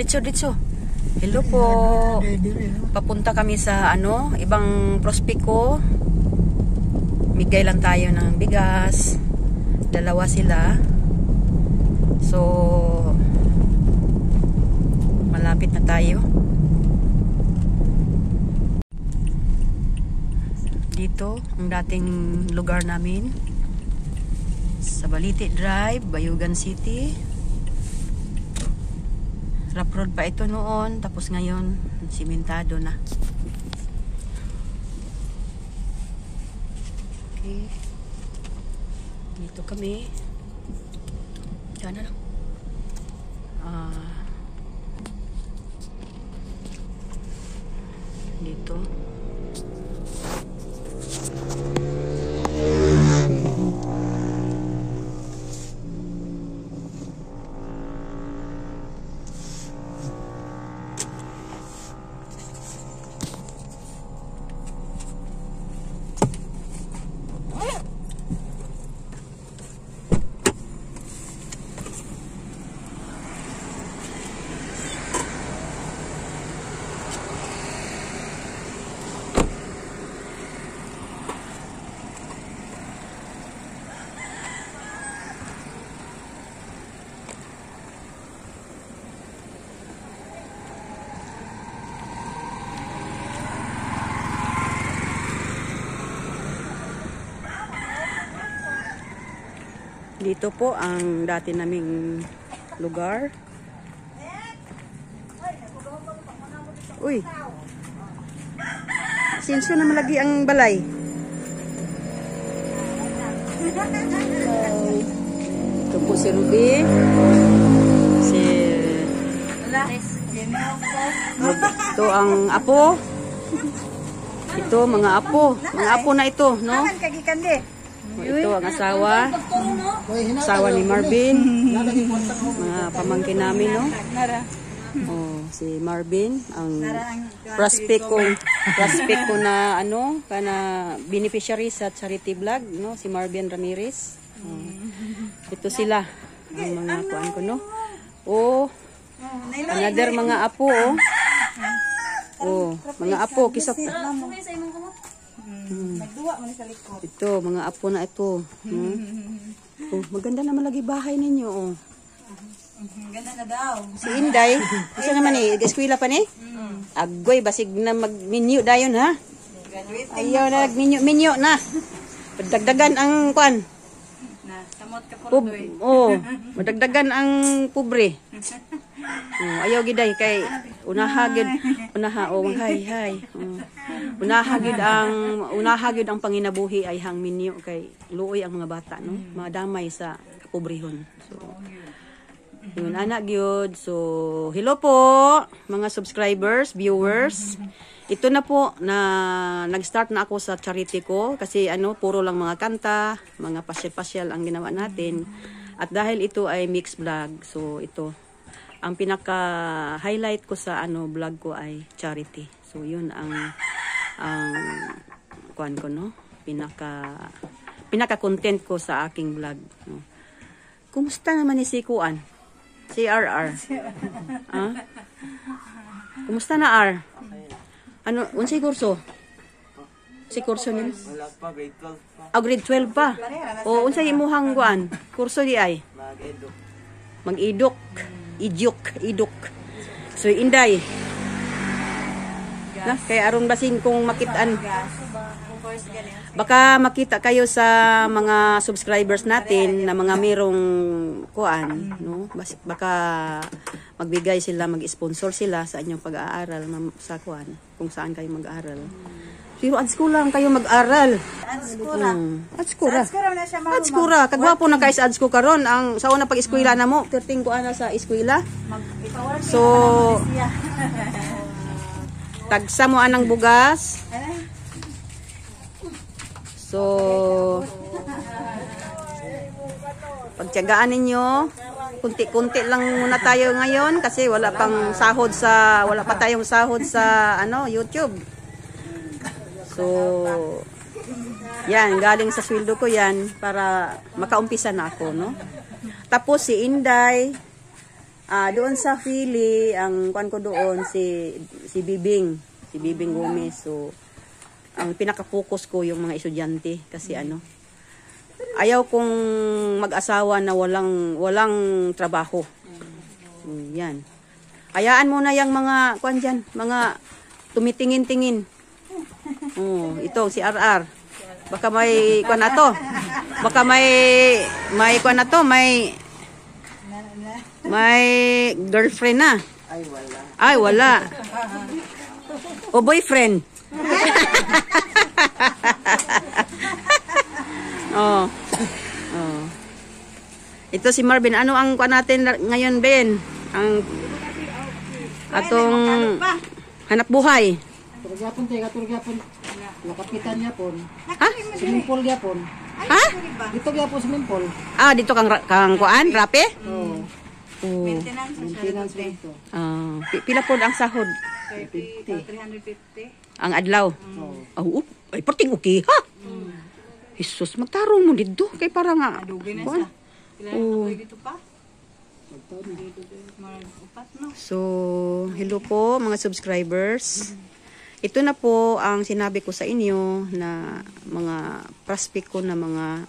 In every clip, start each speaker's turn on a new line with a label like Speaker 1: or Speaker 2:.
Speaker 1: Ditso. Hello po. Papunta kami sa ibang prospeko. Migay lang tayo ng bigas. Dalawa sila. So, malapit na tayo. Dito, ang dating lugar namin. Sa Balite Drive, Bayugan City. Rough road pa ito noon. Tapos ngayon, simentado na. Okay. Dito kami. Diyan na lang. Dito. Dito po ang dati naming lugar. Uy. Sinso na malagi ang balay. Ito po si Ruby. Ito ang apo. Ito mga apo. Mga apo na ito, no? Ito ang asawa ni Marvin, mga pamangkin namin, no? Si Marvin, ang prospect ko na kana beneficiary sa charity vlog, no? Si Marvin Ramirez. Ito sila ang mga kuan ko, no? Another mga apo, mga apo kisap. Ito, mga apo na ito. Maganda naman lagi bahay ninyo.
Speaker 2: Ganda na daw.
Speaker 1: Si Inday, gusto naman eskwela pa ni? Agoy, basig na mag-minyo dayon, ha? Ayaw na, minyo na. Madagdagan ang kuan.
Speaker 2: Samot ka po.
Speaker 1: Madagdagan ang pobre. Ayaw giday kay unahagid hay. Unahagid ang panginabuhi ay hang minyo kay luoy ang mga bata, no? Madamay sa kapobrehon. So yun anak gyud. So hello po mga subscribers, viewers. Ito na po na nag-start na ako sa charity ko kasi puro lang mga kanta, mga pasyal-pasyal ang ginawa natin. At dahil ito ay mixed vlog, so ito ang pinaka-highlight ko sa vlog ko ay charity. So yun ang kuan ko, no? Pinaka-content ko sa aking vlog, no? Kumusta naman ni si Kuan? Si RR? Kumusta na R? Unsay kurso? Si kurso nimo?
Speaker 3: Wala pa, grade 12 pa.
Speaker 1: Grade 12 pa. Unsay imuhang kuan? Kurso di ay? Mag-eduk. Iduk. So Inday. Kaya aron basing kung makitaan. Baka makita kayo sa mga subscribers natin na mga merong kuan, no? Baka magbigay sila, mag-sponsor sila sa inyong pag-aaral sa kuan, kung saan kayo mag-aaral. Pero ads ko lang kayo mag-aral. Ads kura. Kagwapo na kayo sa ads ko karon. Ang sa una pag-eskwela na mo, 13 ko sa eskwela. So tagsa mo anang bugas. So pagtiyagaan ninyo. Kunti-kunti lang muna tayo ngayon kasi wala pa tayong sahod sa YouTube. So, yan, galing sa sweldo ko yan para makaumpisa na ako, no? Tapos si Inday, Doon sa Philly, ang kuan ko doon si Bibing Gomez. So ang pinaka-focus ko yung mga estudyante kasi ayaw kong mag-asawa na walang trabaho. Yan. Hayaan mo na yung mga kuan diyan, mga tumitingin-tingin. Ito si RR. Baka may kuan na to. Baka may kuan na to, may girlfriend na. Ay, wala. O boyfriend. Ito si Marvin. Ano ang kuan natin ngayon, Ben? Ang atong hanap buhay.
Speaker 4: Turgyapon tayo, turgyapon. Nakapitan niya po.
Speaker 1: Ha?
Speaker 4: Swimming pool gyapon.
Speaker 1: Ha?
Speaker 4: Dito gyapon swimming pool.
Speaker 1: Dito kang kuan, rape?
Speaker 4: Oo.
Speaker 2: Maintenance.
Speaker 4: Maintenance dito.
Speaker 1: Pila po ang sahod?
Speaker 2: 350.
Speaker 1: Ang adlaw.
Speaker 4: Oo.
Speaker 1: Ay, parting okay, ha? Jesus, magtarong mo dito. Kay para nga.
Speaker 2: Adugi na
Speaker 1: kuan.
Speaker 2: siya. Kailangan na kayo dito pa. Upat, no?
Speaker 1: So, hello po mga subscribers. Ito na po ang sinabi ko sa inyo na mga prospect ko na mga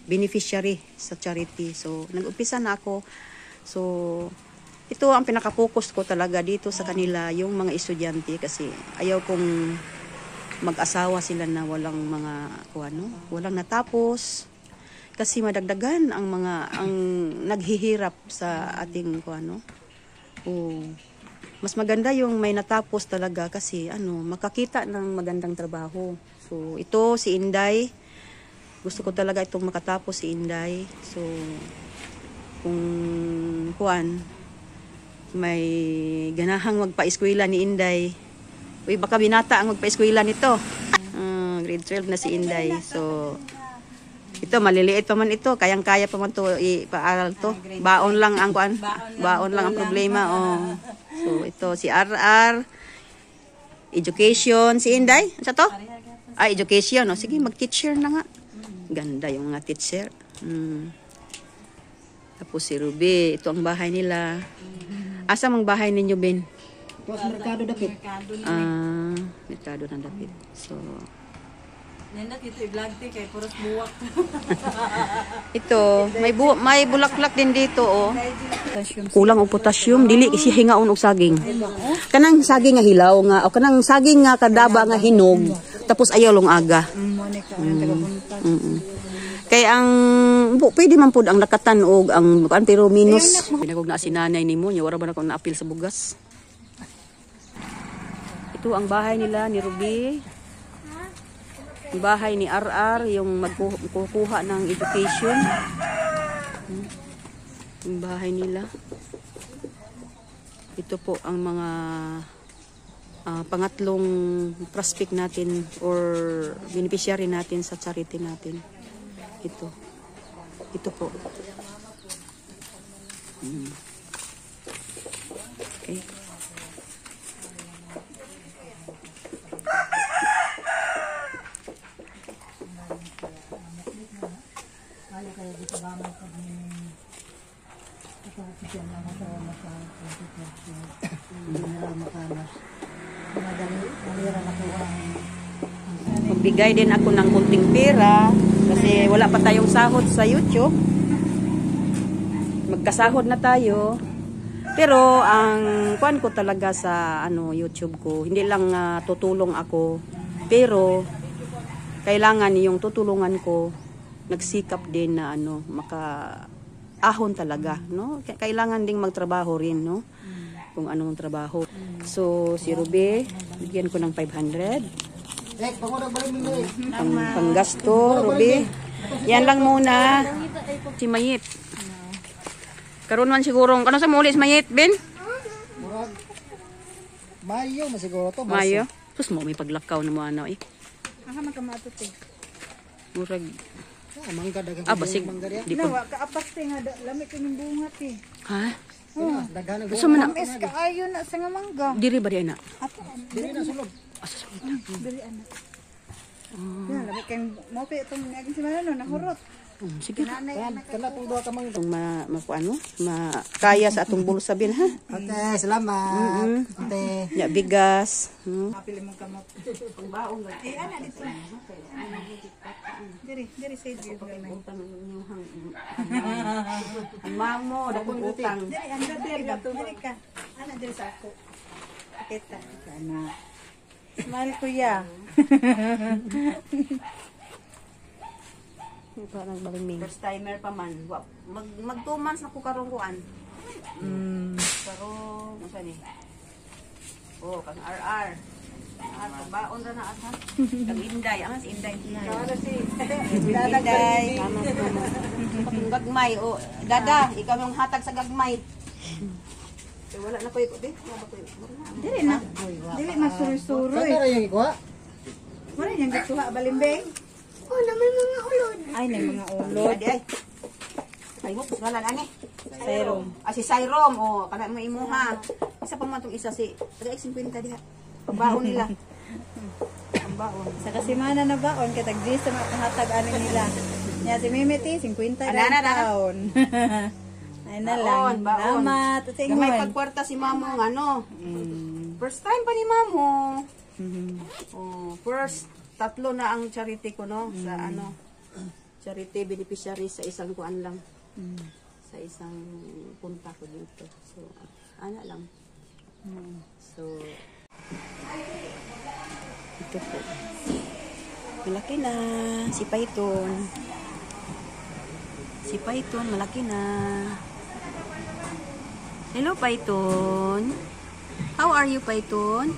Speaker 1: beneficiary sa charity. So, nag-umpisa na ako. So, ito ang pinaka-focus ko talaga dito sa kanila, yung mga estudyante kasi ayaw kong mag-asawa sila na walang walang natapos. Kasi madagdagan ang naghihirap sa ating mas maganda yung may natapos talaga kasi makakita ng magandang trabaho. So ito si Inday, gusto ko talaga itong makatapos si Inday. So kung may ganahang magpa-eskwela ni Inday, baka binata ang magpa-eskwela nito. Grade 12 na si Inday. So ito, maliliit pa man ito. Kayang-kaya pa man ito ipaaral to. Baon lang ang Baon lang ang problema. So, ito, si RR. Education. Si Inday. Ano to? Education. Sige, mag-teacher na nga. Ganda yung mga teacher. Tapos si Ruby. Ito ang bahay nila. Asa mang bahay ninyo, Ben?
Speaker 4: Ito sa merkado dapit.
Speaker 1: Merkado ng dapit. So,
Speaker 2: Nandang dito i-vlog ti kay puros buwak.
Speaker 1: ito, may bulaklak din dito, Kulang og potassium, dili kasi hingaon og saging. Kanang saging nga hilaw nga o kanang saging nga kadaba nga hinog, tapos ayaw long aga. Kay ang pwede man pud ang lakatan og ang pero minus. Pinagog na si nanay nimo, nya wala ba na ko na-appeal sa bugas. Ito ang bahay nila ni Ruby. Bahay ni RR, yung magkukuha ng education. Yung bahay nila. Ito po ang mga pangatlong prospect natin or beneficiary natin sa charity natin. Ito po. Okay. Magbigay din ako ng kunting pera kasi wala pa tayong sahod sa YouTube. Magkasahod na tayo. Pero ang kuan ko talaga sa YouTube ko, hindi lang tutulong ako, pero kailangan yung tutulungan ko nagsikap din na maka-ahon talaga, no? Kailangan ding magtrabaho rin, no? Kung anong trabaho. So, si Ruby, bigyan ko ng 500. Panggasto, Ruby. Yan lang muna. Si Mayit. Karon man siguro, ano sa muli si Mayit, Ben?
Speaker 4: Mayo, masiguro to.
Speaker 1: Mayo? Sus mo, may paglakaw na mo
Speaker 2: Magkamatot
Speaker 1: Murag.
Speaker 4: Mangga dagang
Speaker 1: Basig. Di po.
Speaker 2: Kaapas nga lamig kining bunga ti.
Speaker 1: Ha?
Speaker 4: daghan
Speaker 1: Gusto mo na?
Speaker 2: Is kaayo na sa nga mangga.
Speaker 1: Diri ba di na?
Speaker 4: dili na sulod.
Speaker 2: Dili ana. Lamig kay mo pa itong ngagin si Manano nahurot.
Speaker 1: Sige.
Speaker 4: Yan, kana po doon ka mang.
Speaker 1: Itong makaya sa atong bulsa bin ha.
Speaker 4: Ate, salamat. Ate.
Speaker 1: Ya bigas.
Speaker 2: Mapili mong kamot.
Speaker 1: Ang baong lang.
Speaker 2: Ana dito. Diri sa iyo.
Speaker 1: Ang mamo, dakong utang.
Speaker 2: Diri anda diri ka. Ana diri sa ako. Kita. Ana. Smile kuya.
Speaker 1: Parang baling first timer pa man. Mag 2 months na ko karong kuan. Pero unsa ni? Oh, kang RR. Baon ra na asa. Kang Inday, ang si Inday.
Speaker 2: Para si
Speaker 1: Inday, tama to. Kung gagmay o dada, ikaw yung hatag sa gagmay. Wala na ko ito, di?
Speaker 2: Diri na. Dili masuroy-suroy.
Speaker 4: Kana ra yung ikuha?
Speaker 2: Wala yang gituha balimbing.
Speaker 5: Oh, naman mga ulod.
Speaker 2: Ay, may mga ulod.
Speaker 1: Adi ay. Ay, hupos ngalan ani.
Speaker 2: Serum.
Speaker 1: Si Syrom, o, kana mo imuha. Isa pa man tong isa si, taga 50 diha. Pagbaon nila. Ang baon.
Speaker 2: Sa kasimana na baon, katag di sa makahatag ano nila. Nya si Mimiti, 50
Speaker 1: Ana, ana.
Speaker 2: taon. Ay na lang.
Speaker 1: Baon.
Speaker 2: Salamat. Sa
Speaker 1: May
Speaker 2: ingon.
Speaker 1: pagkwarta si Mamo ng ano. First time pa ni Mamo. Oh, first, 3 na ang charity ko, no? Sa ano, charity beneficiary sa isang kuan lang. Sa isang punta ko dito. So, ana lang. So, ito po. Malaki na. Si Python. Si Python, malaki na. Hello, Python. How are you, Python?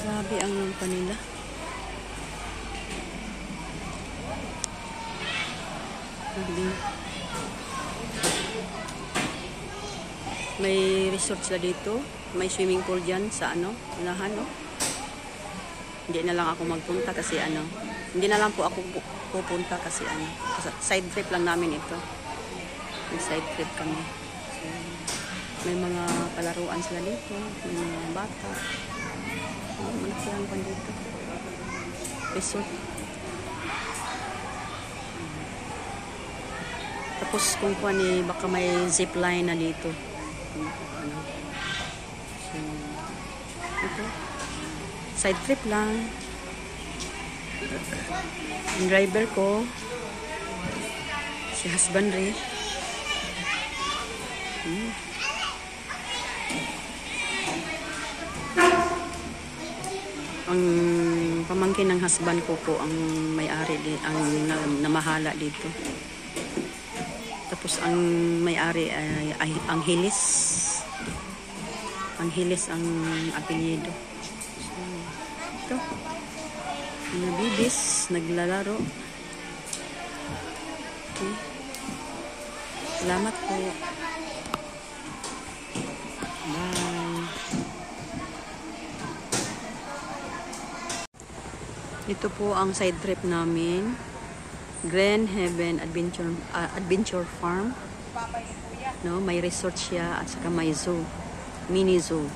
Speaker 1: Grabe ang kanila. May resort sila dito. May swimming pool dyan sa ano, unahan, no? Hindi na lang ako magpunta kasi ano, hindi na lang po ako pupunta kasi ano, side trip lang namin ito. May side trip kami. So, may mga palaruan sila dito, may mga bata. Malaki lang pa dito. Resort. Tapos kung kuha ni, baka may zip line na dito. Ano. So, ito. Side trip lang. Ang driver ko, si husband rin. Ang pamangkin ng husband ko po ang may-ari, ang namahala dito. Tapos ang may-ari ay ang Hilis. Ang Hilis ang apelyido. So, ito. Mga bibis, naglalaro. Okay. Salamat po. Bye. Ito po ang side trip namin. Grand Heaven Adventure Farm. No, may resort siya at saka may zoo. Mini zoo.